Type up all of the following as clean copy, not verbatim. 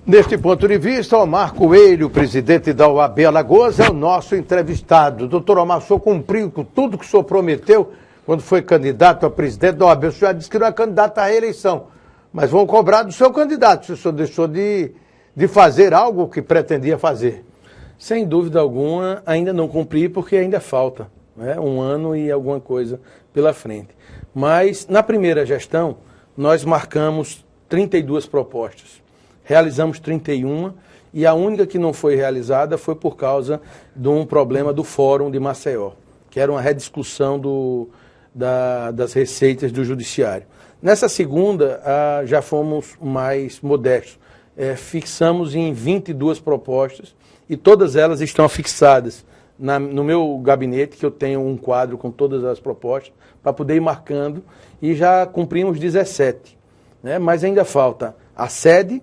Neste ponto de vista, Omar Coelho, presidente da OAB Alagoas, é o nosso entrevistado. Doutor Omar, o senhor cumpriu com tudo que o senhor prometeu quando foi candidato a presidente da OAB. O senhor já disse que não é candidato à reeleição, mas vão cobrar do seu candidato se o senhor deixou de fazer algo que pretendia fazer. Sem dúvida alguma, ainda não cumpri porque ainda falta, né? 1 ano e alguma coisa pela frente. Mas, na primeira gestão, nós marcamos 32 propostas. Realizamos 31 e a única que não foi realizada foi por causa de um problema do Fórum de Maceió, que era uma rediscussão das receitas do Judiciário. Nessa segunda, já fomos mais modestos. Fixamos em 22 propostas e todas elas estão fixadas no meu gabinete, que eu tenho um quadro com todas as propostas, para poder ir marcando, e já cumprimos 17. Né? Mas ainda falta a sede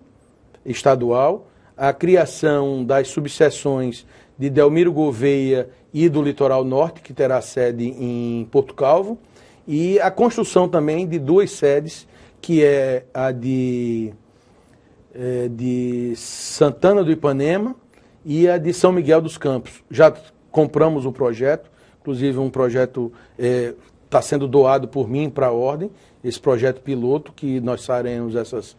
estadual, a criação das subseções de Delmiro Gouveia e do Litoral Norte, que terá sede em Porto Calvo, e a construção também de 2 sedes, que é a de Santana do Ipanema e a de São Miguel dos Campos. Já compramos o projeto, inclusive um projeto está sendo doado por mim para a Ordem, esse projeto piloto, que nós faremos essas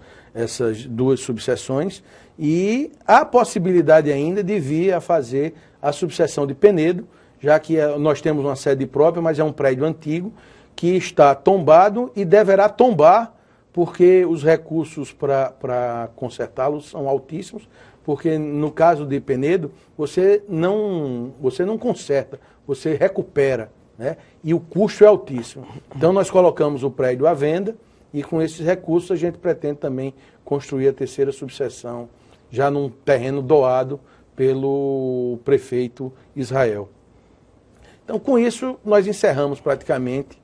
2 subseções, e há possibilidade ainda de vir a fazer a subseção de Penedo, já que nós temos uma sede própria, mas é um prédio antigo, que está tombado e deverá tombar, porque os recursos para consertá-lo são altíssimos, porque no caso de Penedo, você não conserta, você recupera, né? E o custo é altíssimo. Então nós colocamos o prédio à venda e com esses recursos a gente pretende também construir a 3ª subseção, já num terreno doado pelo prefeito Israel. Então com isso nós encerramos praticamente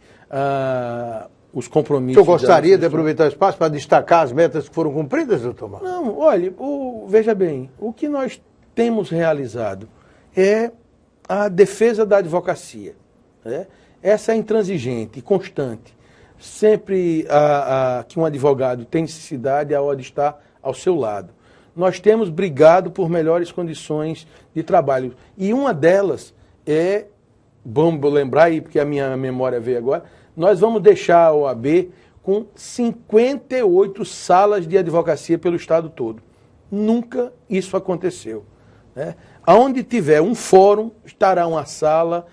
os compromissos. O senhor gostaria de aproveitar o espaço para destacar as metas que foram cumpridas, doutor Omar? Não, olha, veja bem, o que nós temos realizado é a defesa da advocacia. Né? Essa é intransigente e constante. Sempre que um advogado tem necessidade, a ordem está ao seu lado. Nós temos brigado por melhores condições de trabalho. E uma delas é, vamos lembrar aí, porque a minha memória veio agora, nós vamos deixar a OAB com 58 salas de advocacia pelo estado todo. Nunca isso aconteceu. Né? Aonde tiver um fórum, estará uma sala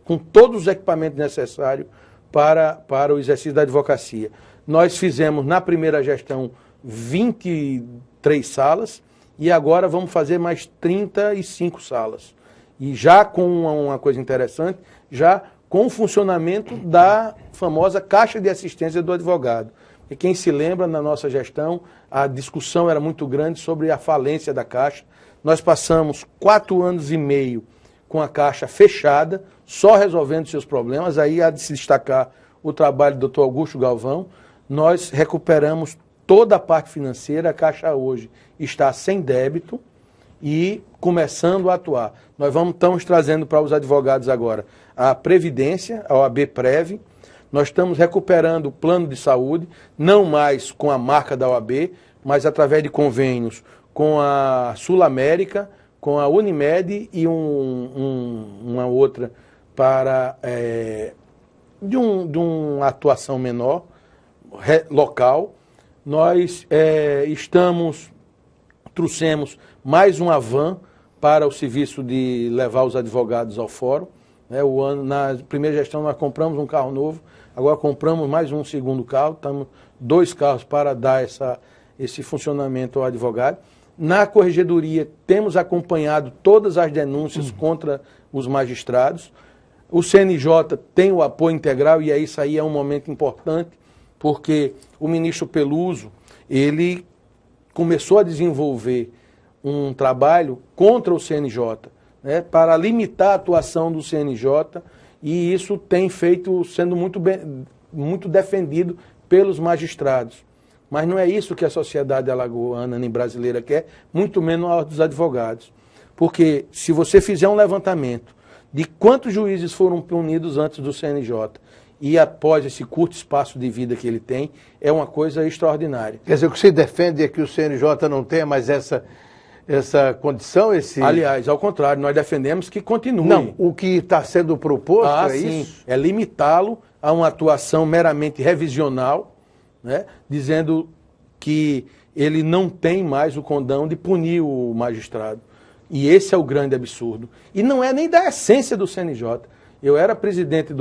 com todos os equipamentos necessários para o exercício da advocacia. Nós fizemos na primeira gestão 23 salas e agora vamos fazer mais 35 salas. E já com uma coisa interessante, já com o funcionamento da famosa Caixa de Assistência do Advogado. E quem se lembra, na nossa gestão, a discussão era muito grande sobre a falência da Caixa. Nós passamos 4 anos e meio com a Caixa fechada, só resolvendo seus problemas. Aí há de se destacar o trabalho do Dr. Augusto Galvão. Nós recuperamos toda a parte financeira, a Caixa hoje está sem débito e começando a atuar. Nós estamos trazendo para os advogados agora a Previdência, a OAB Prev. Nós estamos recuperando o plano de saúde, não mais com a marca da OAB, mas através de convênios com a Sul América, com a Unimed e uma outra para de uma atuação menor, local. Nós trouxemos mais uma van para o serviço de levar os advogados ao fórum. Na primeira gestão nós compramos um carro novo, agora compramos mais um segundo carro, estamos 2 carros para dar esse funcionamento ao advogado. Na corregedoria temos acompanhado todas as denúncias contra os magistrados. O CNJ tem o apoio integral e isso aí é um momento importante, porque o ministro Peluso, ele começou a desenvolver um trabalho contra o CNJ, né, para limitar a atuação do CNJ, e isso tem sendo muito defendido pelos magistrados. Mas não é isso que a sociedade alagoana nem brasileira quer, muito menos a dos advogados. Porque se você fizer um levantamento de quantos juízes foram punidos antes do CNJ e após esse curto espaço de vida que ele tem, é uma coisa extraordinária. Quer dizer, o que você defende é que o CNJ não tenha mais essa condição, Aliás, ao contrário, nós defendemos que continue. Não, o que está sendo proposto sim, isso? é limitá-lo a uma atuação meramente revisional, né, dizendo que ele não tem mais o condão de punir o magistrado. E esse é o grande absurdo. E não é nem da essência do CNJ. Eu era presidente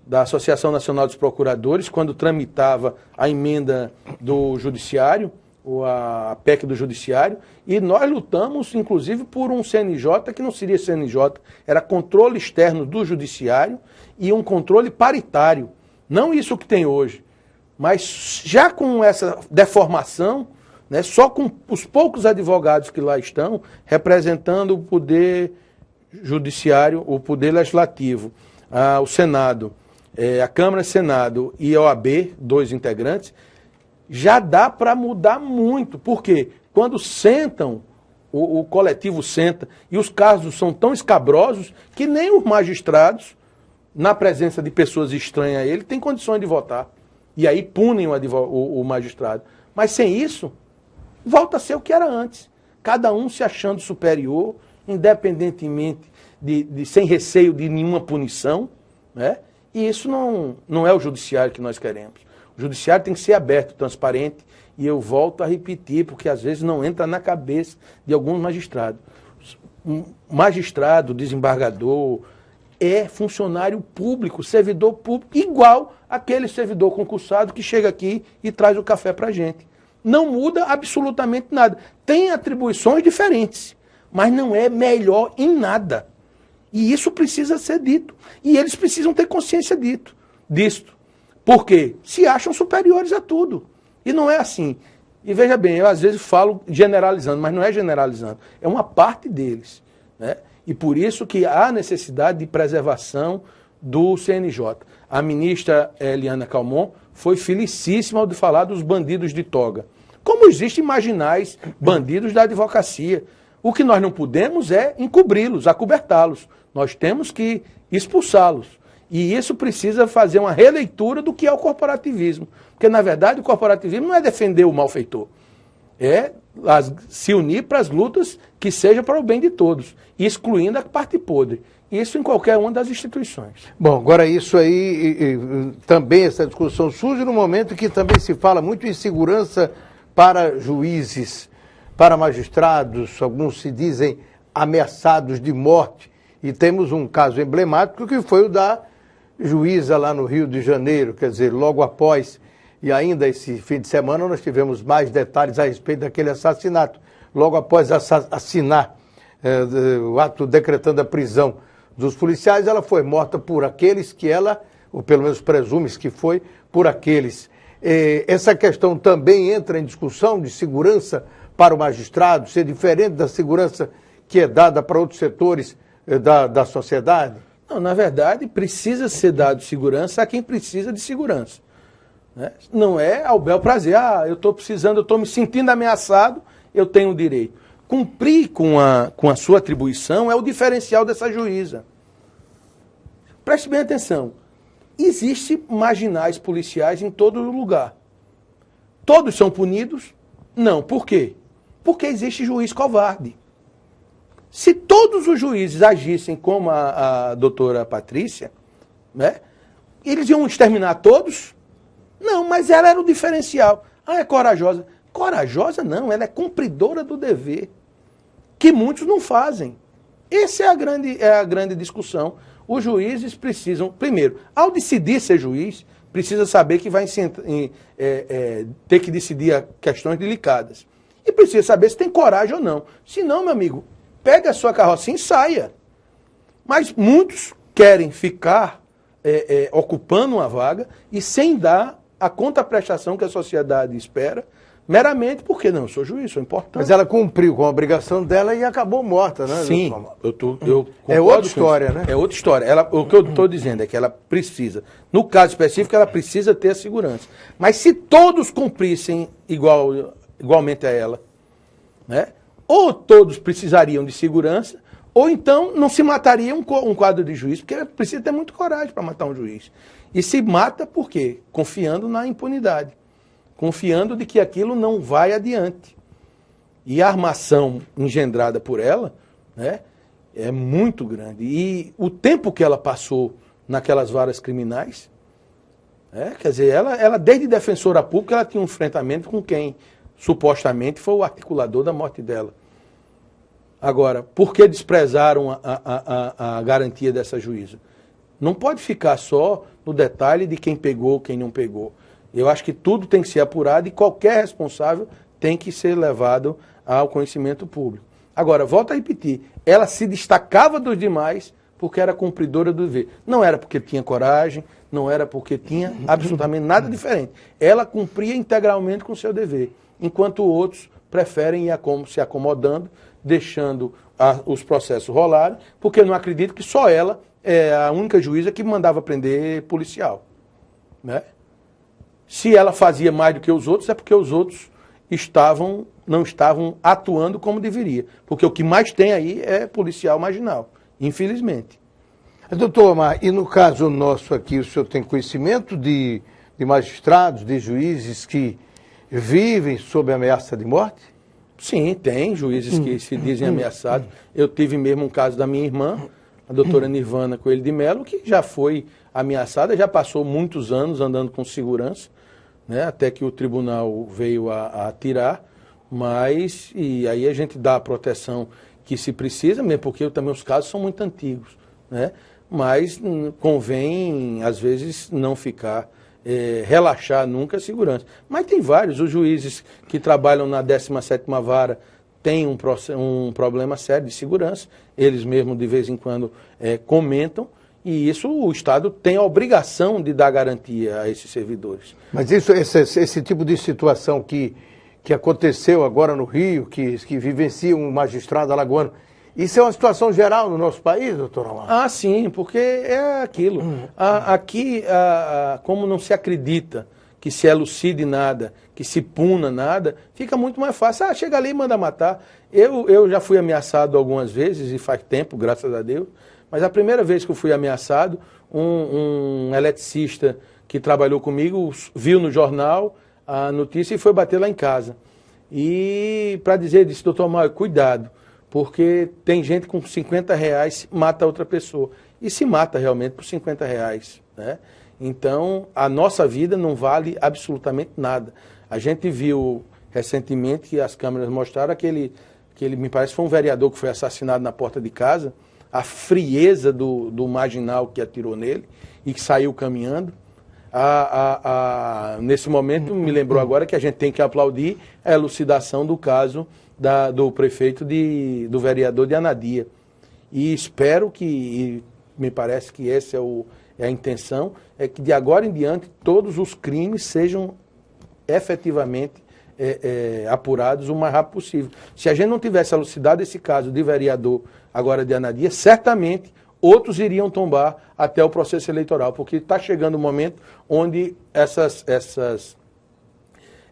da Associação Nacional dos Procuradores quando tramitava a emenda do Judiciário, ou a PEC do Judiciário, e nós lutamos, inclusive, por um CNJ que não seria CNJ, era controle externo do Judiciário e um controle paritário. Não isso que tem hoje, mas já com essa deformação, né, só com os poucos advogados que lá estão, representando o poder judiciário, o poder legislativo, o Senado, a Câmara e Senado e a OAB, 2 integrantes, já dá para mudar muito. Por quê? Quando sentam, o coletivo senta, e os casos são tão escabrosos que nem os magistrados, na presença de pessoas estranhas a ele, têm condições de votar. E aí punem o magistrado. Mas sem isso, volta a ser o que era antes. Cada um se achando superior, independentemente sem receio de nenhuma punição, né? E isso não é o judiciário que nós queremos. O judiciário tem que ser aberto, transparente, e eu volto a repetir, porque às vezes não entra na cabeça de alguns magistrados. Um magistrado, desembargador, é funcionário público, servidor público, igual aquele servidor concursado que chega aqui e traz o café para a gente. Não muda absolutamente nada. Tem atribuições diferentes, mas não é melhor em nada. E isso precisa ser dito. E eles precisam ter consciência disto. Por quê? Se acham superiores a tudo. E não é assim. E veja bem, eu às vezes falo generalizando, mas não é generalizando. É uma parte deles, né? E por isso que há necessidade de preservação do CNJ. A ministra Eliana Calmon foi felicíssima ao de falar dos bandidos de toga. Como existem marginais bandidos da advocacia. O que nós não podemos é encobri-los, acobertá-los. Nós temos que expulsá-los. E isso precisa fazer uma releitura do que é o corporativismo. Porque, na verdade, o corporativismo não é defender o malfeitor. É se unir para as lutas que seja para o bem de todos, excluindo a parte podre. Isso em qualquer uma das instituições. Bom, agora isso aí, também essa discussão surge no momento que também se fala muito em segurança para juízes, para magistrados, alguns se dizem ameaçados de morte. E temos um caso emblemático que foi o da juíza lá no Rio de Janeiro, quer dizer, logo após, e ainda esse fim de semana nós tivemos mais detalhes a respeito daquele assassinato. Logo após assinar o ato decretando a prisão dos policiais, ela foi morta por aqueles que ela, ou pelo menos presume-se que foi, por aqueles. Essa questão também entra em discussão de segurança para o magistrado, ser diferente da segurança que é dada para outros setores da sociedade? Não, na verdade, precisa ser dado segurança a quem precisa de segurança, né? Não é ao bel prazer, eu estou precisando, eu estou me sentindo ameaçado, eu tenho o direito. Cumprir com a sua atribuição é o diferencial dessa juíza. Preste bem atenção, existem marginais policiais em todo lugar. Todos são punidos? Não. Por quê? Porque existe juiz covarde. Se todos os juízes agissem como a doutora Patrícia, né, eles iam exterminar todos? Não, mas ela era o diferencial. É corajosa. Corajosa não, ela é cumpridora do dever, que muitos não fazem. Essa é a grande discussão. Os juízes precisam, primeiro, ao decidir ser juiz, precisa saber que vai ter que decidir questões delicadas. E precisa saber se tem coragem ou não. Se não, meu amigo, pega a sua carrocinha e saia. Mas muitos querem ficar ocupando uma vaga e sem dar a contraprestação que a sociedade espera, meramente porque, não, eu sou juiz, sou importante. Mas ela cumpriu com a obrigação dela e acabou morta, né? Sim, eu é outra história, né? É outra história. O que eu estou dizendo é que ela precisa, no caso específico, ela precisa ter a segurança. Mas se todos cumprissem igualmente a ela, né? Ou todos precisariam de segurança, Ou então não se mataria um quadro de juiz, porque precisa ter muito coragem para matar um juiz. E se mata por quê? Confiando na impunidade. Confiando de que aquilo não vai adiante. E a armação engendrada por ela, né, é muito grande. E o tempo que ela passou naquelas varas criminais, quer dizer, ela desde defensora pública, ela tinha um enfrentamento com quem supostamente foi o articulador da morte dela. Agora, por que desprezaram a garantia dessa juíza? Não pode ficar só no detalhe de quem pegou, quem não pegou. Eu acho que tudo tem que ser apurado e qualquer responsável tem que ser levado ao conhecimento público. Agora, volto a repetir, ela se destacava dos demais porque era cumpridora do dever. Não era porque tinha coragem, não era porque tinha absolutamente nada diferente. Ela cumpria integralmente com o seu dever, enquanto outros preferem ir se acomodando, deixando os processos rolarem, porque não acredito que só ela é a única juíza que mandava prender policial. Né? Se ela fazia mais do que os outros, é porque os outros não estavam atuando como deveria. Porque o que mais tem aí é policial marginal, infelizmente. Doutor Omar, e no caso nosso aqui, o senhor tem conhecimento de magistrados, de juízes que vivem sob ameaça de morte? Sim, tem juízes que se dizem ameaçados. Eu tive mesmo um caso da minha irmã, a doutora Nirvana Coelho de Mello, que já foi ameaçada, já passou muitos anos andando com segurança, né, até que o tribunal veio a tirar, e aí a gente dá a proteção que se precisa, mesmo porque também os casos são muito antigos, né, mas convém, às vezes, não ficar, relaxar nunca a segurança. Mas tem vários, os juízes que trabalham na 17ª Vara têm um problema sério de segurança, eles mesmos de vez em quando comentam, e isso o Estado tem a obrigação de dar garantia a esses servidores. Mas esse tipo de situação que aconteceu agora no Rio, que vivencia um magistrado alagoano, isso é uma situação geral no nosso país, doutor Omar? Ah, sim, porque é aquilo. Aqui, como não se acredita que se elucide nada, que se puna nada, fica muito mais fácil. Chega ali e manda matar. Eu já fui ameaçado algumas vezes, e faz tempo, graças a Deus, mas a primeira vez que eu fui ameaçado, um eletricista que trabalhou comigo viu no jornal a notícia e foi bater lá em casa. E para dizer, disse, doutor Omar, cuidado, porque tem gente com R$50 mata outra pessoa. E se mata realmente por R$50, né? Então, a nossa vida não vale absolutamente nada. A gente viu recentemente que as câmeras mostraram aquele me parece que foi um vereador que foi assassinado na porta de casa, a frieza do marginal que atirou nele e que saiu caminhando. Nesse momento, me lembrou agora que a gente tem que aplaudir a elucidação do caso do prefeito, do vereador de Anadia. E espero que, me parece que essa é a intenção, é que de agora em diante todos os crimes sejam efetivamente apurados o mais rápido possível. Se a gente não tivesse elucidado esse caso de vereador agora de Anadia, certamente outros iriam tombar até o processo eleitoral, porque está chegando o momento onde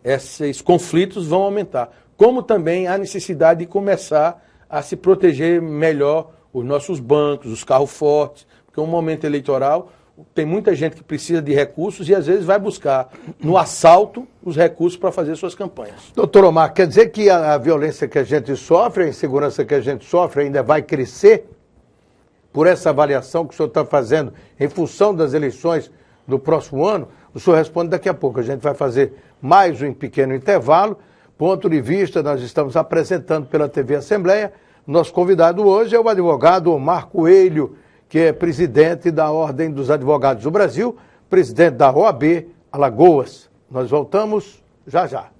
esses conflitos vão aumentar. Como também a necessidade de começar a se proteger melhor os nossos bancos, os carros fortes, porque é um momento eleitoral, tem muita gente que precisa de recursos e às vezes vai buscar no assalto os recursos para fazer suas campanhas. Doutor Omar, quer dizer que a violência que a gente sofre, a insegurança que a gente sofre ainda vai crescer por essa avaliação que o senhor está fazendo em função das eleições do próximo ano? O senhor responde daqui a pouco. A gente vai fazer mais um pequeno intervalo. Ponto de vista, nós estamos apresentando pela TV Assembleia. Nosso convidado hoje é o advogado Omar Coelho, que é presidente da Ordem dos Advogados do Brasil, presidente da OAB Alagoas. Nós voltamos já já.